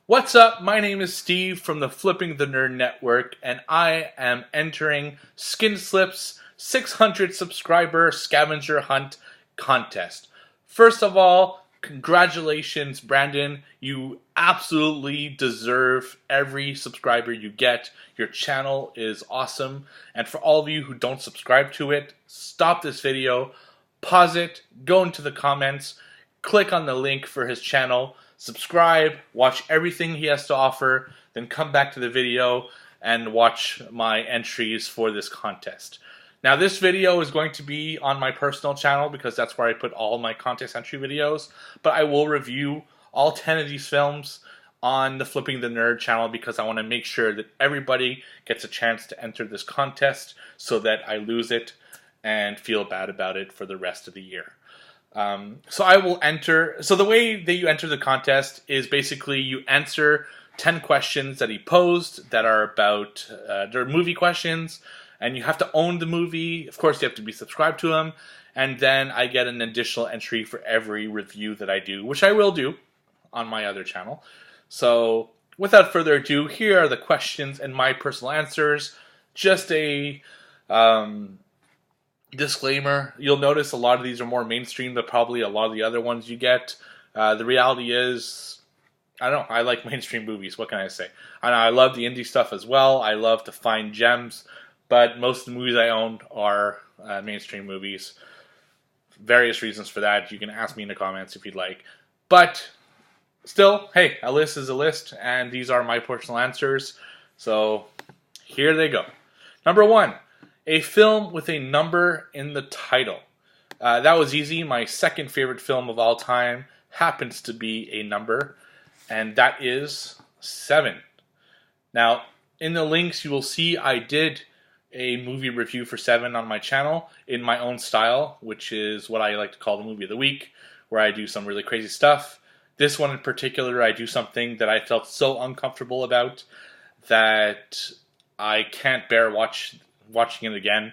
What's up? My name is Steve from the Flipping the Nerd Network, and I am entering Skinslip's 600 subscriber scavenger hunt contest. First of all, congratulations, Brandon. You absolutely deserve every subscriber you get. Your channel is awesome. And for all of you who don't subscribe to it, stop this video, pause it, go into the comments, click on the link for his channel, subscribe, watch everything he has to offer, then come back to the video and watch my entries for this contest. Now this video is going to be on my personal channel because that's where I put all my contest entry videos, but I will review all 10 of these films on the Flipping the Nerd channel because I want to make sure that everybody gets a chance to enter this contest so that I lose it and feel bad about it for the rest of the year. So I will enter. So the way that you enter the contest is basically you answer 10 questions that he posed that are about they're movie questions, and you have to own the movie. Of course, you have to be subscribed to him, and then I get an additional entry for every review that I do, which I will do on my other channel. So without further ado, here are the questions and my personal answers. Just a disclaimer, you'll notice a lot of these are more mainstream than probably a lot of the other ones you get. The reality is, I don't know, I like mainstream movies, what can I say? I love the indie stuff as well, I love to find gems, but most of the movies I own are mainstream movies. Various reasons for that, you can ask me in the comments if you'd like. But still, hey, a list is a list, and these are my personal answers, so here they go. Number 1. A film with a number in the title. That was easy. My second favorite film of all time happens to be a number, and that is 7. Now, in the links you will see I did a movie review for 7 on my channel in my own style, which is what I like to call the movie of the week, where I do some really crazy stuff. This one in particular, I do something that I felt so uncomfortable about that I can't bear watching it again.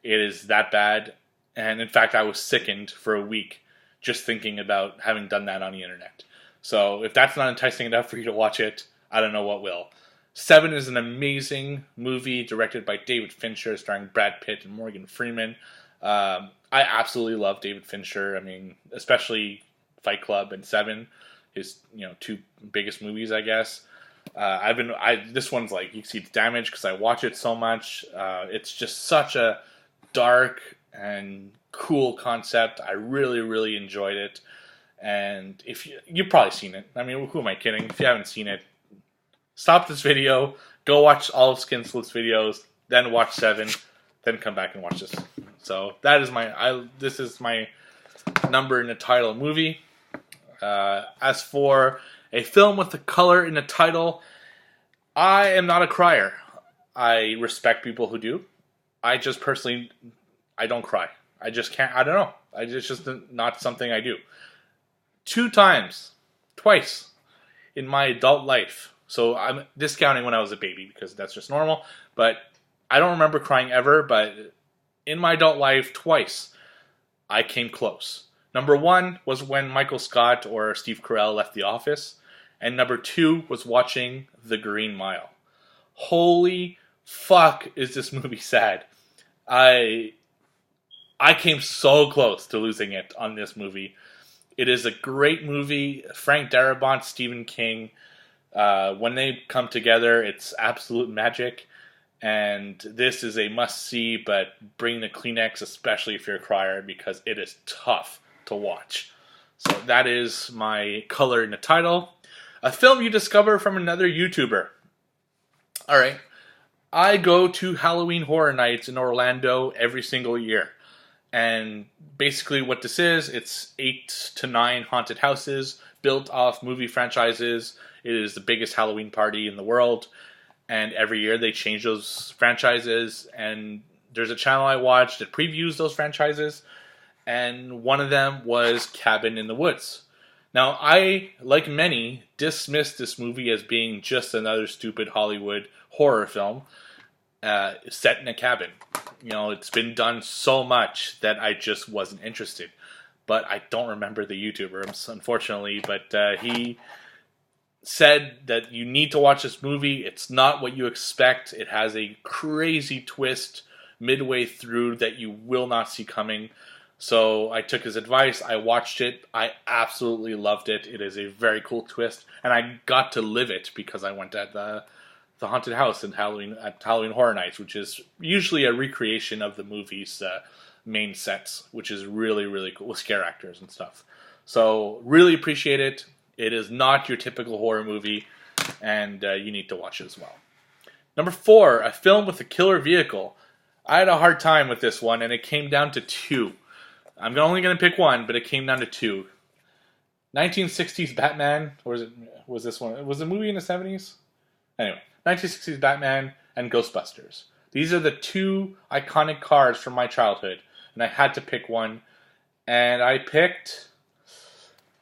It is that bad, and in fact I was sickened for a week just thinking about having done that on the internet. So if that's not enticing enough for you to watch it, I don't know what will. 7 is an amazing movie directed by David Fincher, starring Brad Pitt and Morgan Freeman. I absolutely love David Fincher. I mean, especially Fight Club and 7, his two biggest movies, I guess. This one's like, you can see it's damaged because I watch it so much. It's just such a dark and cool concept. I really, really enjoyed it. And if you've probably seen it. I mean, who am I kidding? If you haven't seen it, stop this video, go watch all of Skinslip's videos, then watch 7, then come back and watch this. So that is this is my number in the title movie. As for a film with the color in the title, I am not a crier. I respect people who do. I just personally, I don't cry. I just can't, I don't know. It's just not something I do. Twice in my adult life. So I'm discounting when I was a baby because that's just normal. But I don't remember crying ever, but in my adult life, twice I came close. Number 1 was when Michael Scott or Steve Carell left The Office. And number 2 was watching The Green Mile. Holy fuck is this movie sad. I came so close to losing it on this movie. It is a great movie. Frank Darabont, Stephen King. When they come together, it's absolute magic. And this is a must-see, but bring the Kleenex, especially if you're a crier, because it is tough to watch. So that is my color in the title. A film you discover from another YouTuber. Alright. I go to Halloween Horror Nights in Orlando every single year. And basically what this is, it's 8 to 9 haunted houses built off movie franchises. It is the biggest Halloween party in the world. And every year they change those franchises. And there's a channel I watch that previews those franchises. And one of them was Cabin in the Woods. Now, I, like many, dismissed this movie as being just another stupid Hollywood horror film set in a cabin. It's been done so much that I just wasn't interested. But I don't remember the YouTuber, unfortunately. But he said that you need to watch this movie. It's not what you expect. It has a crazy twist midway through that you will not see coming. So I took his advice. I watched it. I absolutely loved it. It is a very cool twist, and I got to live it because I went at the haunted house in Halloween Horror Nights, which is usually a recreation of the movie's main sets, which is really, really cool with scare actors and stuff. So really appreciate it. It is not your typical horror movie, and you need to watch it as well. Number 4, a film with a killer vehicle. I had a hard time with this one, and it came down to 2. I'm only going to pick one, but it came down to 2. 1960s Batman, or was this one? Was the movie in the 70s? Anyway, 1960s Batman and Ghostbusters. These are the 2 iconic cars from my childhood, and I had to pick one, and I picked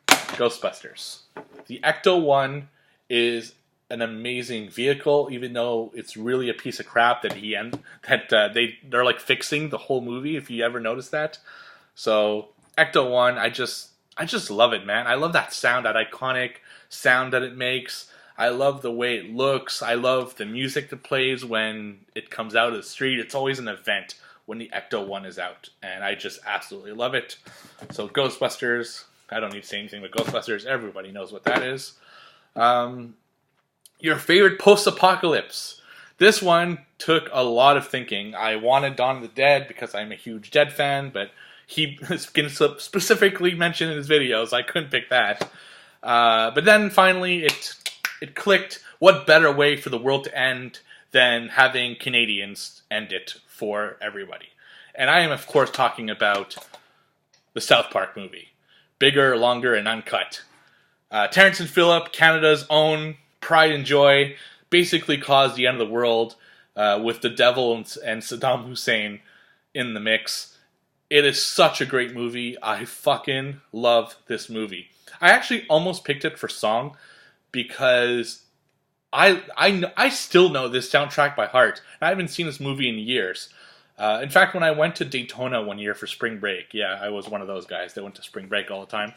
Ghostbusters. The Ecto-1 is an amazing vehicle, even though it's really a piece of crap that they're like fixing the whole movie. If you ever notice that, so Ecto-1, I just love it, man. I love that sound, that iconic sound that it makes. I love the way it looks. I love the music that plays when it comes out of the street. It's always an event when the Ecto-1 is out, and I just absolutely love it. So Ghostbusters, I don't need to say anything but Ghostbusters. Everybody knows what that is. Your favorite post-apocalypse. This one took a lot of thinking. I wanted Dawn of the Dead because I'm a huge Dead fan, but Skinslip specifically mentioned in his videos. I couldn't pick that. But then finally it clicked. What better way for the world to end than having Canadians end it for everybody? And I am, of course, talking about the South Park movie. Bigger, longer, and uncut. Terrence and Phillip, Canada's own pride and joy, basically caused the end of the world with the devil and Saddam Hussein in the mix. It is such a great movie. I fucking love this movie. I actually almost picked it for song because I still know this soundtrack by heart. I haven't seen this movie in years. In fact, when I went to Daytona one year for spring break, yeah, I was one of those guys that went to spring break all the time.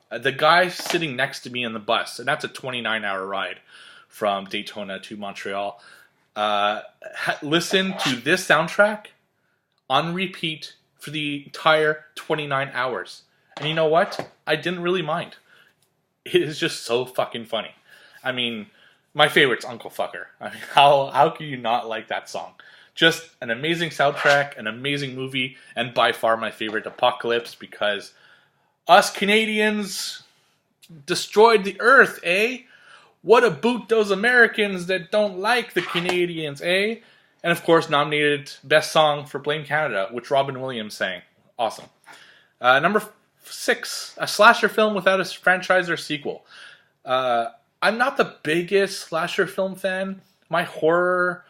The guy sitting next to me in the bus, and that's a 29-hour ride from Daytona to Montreal, listened to this soundtrack on repeat for the entire 29 hours. And you know what? I didn't really mind. It is just so fucking funny. I mean, my favorite's Uncle Fucker. I mean, how can you not like that song? Just an amazing soundtrack, an amazing movie, and by far my favorite Apocalypse because us Canadians destroyed the earth, eh? What a boot those Americans that don't like the Canadians, eh? And of course, nominated Best Song for Blame Canada, which Robin Williams sang. Awesome. Number 6, a slasher film without a franchise or sequel. I'm not the biggest slasher film fan. My horror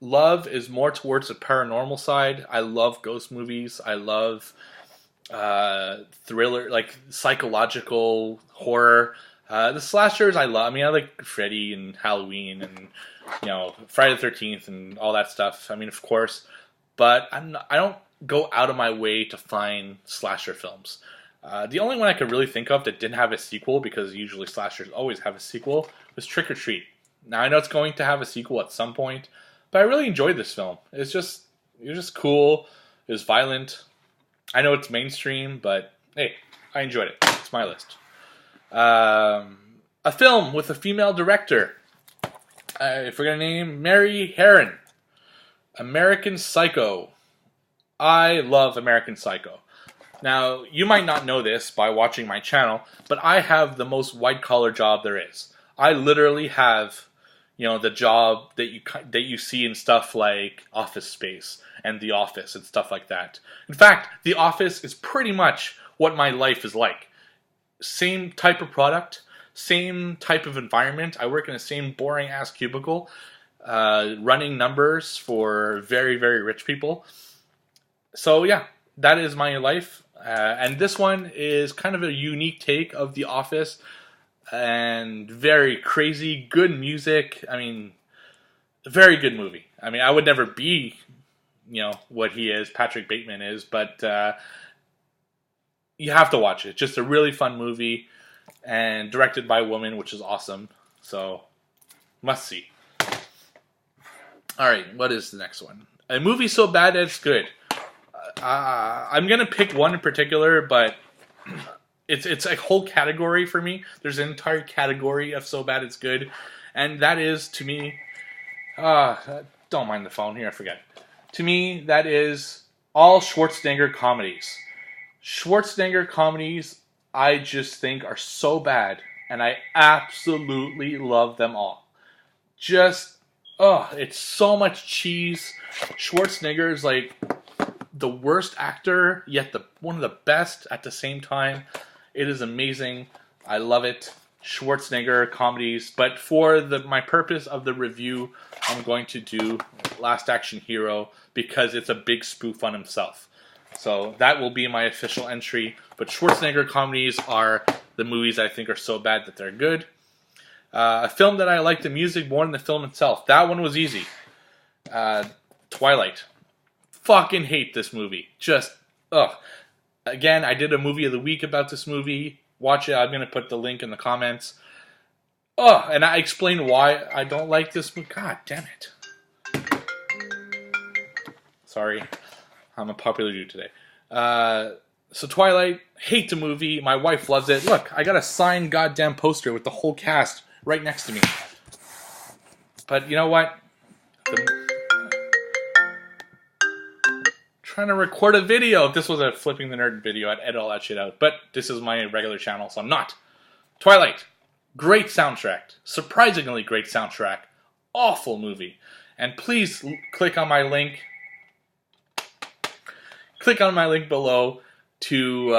love is more towards the paranormal side. I love ghost movies. I love thriller, like psychological horror. The slashers I love. I mean, I like Freddy and Halloween and Friday the 13th and all that stuff. I mean, of course, but I don't go out of my way to find slasher films. The only one I could really think of that didn't have a sequel, because usually slashers always have a sequel, was Trick or Treat. Now I know it's going to have a sequel at some point, but I really enjoyed this film. It was just cool. It was violent. I know it's mainstream, but hey, I enjoyed it. It's my list. A film with a female director. If we're going to name Mary Herron. American Psycho. I love American Psycho. Now, you might not know this by watching my channel, but I have the most white-collar job there is. I literally have, the job that you see in stuff like Office Space and The Office and stuff like that. In fact, The Office is pretty much what my life is like. Same type of product, same type of environment. I work in the same boring-ass cubicle, running numbers for very, very rich people. So, yeah, that is my life. And this one is kind of a unique take of The Office, and very crazy, good music. I mean, very good movie. I mean, I would never be, what he is, Patrick Bateman is, but you have to watch it. Just a really fun movie, and directed by a woman, which is awesome. So, must see. Alright, what is the next one? A movie so bad that it's good. I'm going to pick one in particular, but it's a whole category for me. There's an entire category of so bad it's good. And that is, to me... don't mind the phone here, I forget. To me, that is all Schwarzenegger comedies. Schwarzenegger comedies, I just think, are so bad. And I absolutely love them all. Just, it's so much cheese. Schwarzenegger is like the worst actor, yet one of the best at the same time. It is amazing. I love it. Schwarzenegger comedies. But for my purpose of the review, I'm going to do Last Action Hero because it's a big spoof on himself. So that will be my official entry. But Schwarzenegger comedies are the movies I think are so bad that they're good. A film that I like the music more than the film itself. That one was easy. Twilight. Fucking hate this movie. Just, ugh. Again, I did a movie of the week about this movie. Watch it. I'm going to put the link in the comments. Ugh. And I explained why I don't like this movie. God damn it. Sorry. I'm a popular dude today. So Twilight, hate the movie. My wife loves it. Look, I got a signed goddamn poster with the whole cast right next to me. But you know what? Trying to record a video. If this was a Flipping the Nerd video, I'd edit all that shit out. But this is my regular channel, so I'm not. Twilight, great soundtrack. Surprisingly great soundtrack. Awful movie. And please click on my link. Click on my link below to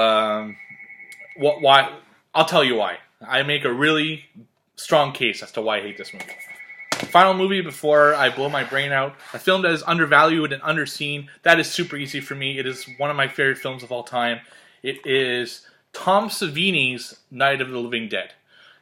why. I'll tell you why. I make a really strong case as to why I hate this movie. Final movie before I blow my brain out. A film that is undervalued and underseen. That is super easy for me. It is one of my favorite films of all time. It is Tom Savini's Night of the Living Dead.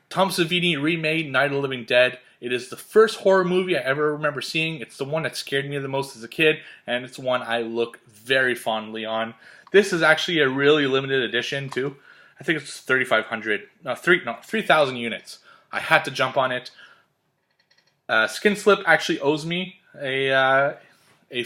Tom Savini remade Night of the Living Dead. It is the first horror movie I ever remember seeing. It's the one that scared me the most as a kid, and it's one I look very fondly on. This is actually a really limited edition too. I think it's 3,000 units. I had to jump on it. Skinslip actually owes me a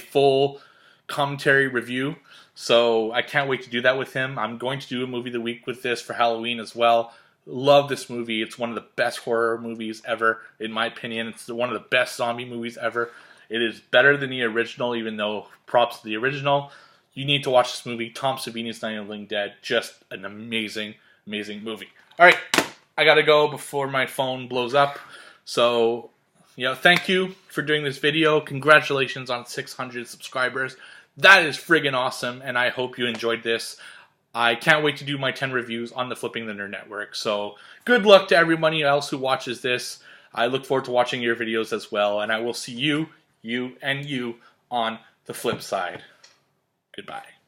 full commentary review, so I can't wait to do that with him. I'm going to do a movie of the week with this for Halloween as well. Love this movie. It's one of the best horror movies ever, in my opinion. It's one of the best zombie movies ever. It is better than the original, even though props to the original. You need to watch this movie. Tom Savini's Night of the Living Dead. Just an amazing, amazing movie. Alright, I gotta go before my phone blows up. So, thank you for doing this video. Congratulations on 600 subscribers. That is friggin' awesome, and I hope you enjoyed this. I can't wait to do my 10 reviews on the Flipping the Nerd Network. So, good luck to everybody else who watches this. I look forward to watching your videos as well, and I will see you, and you on the flip side. Goodbye.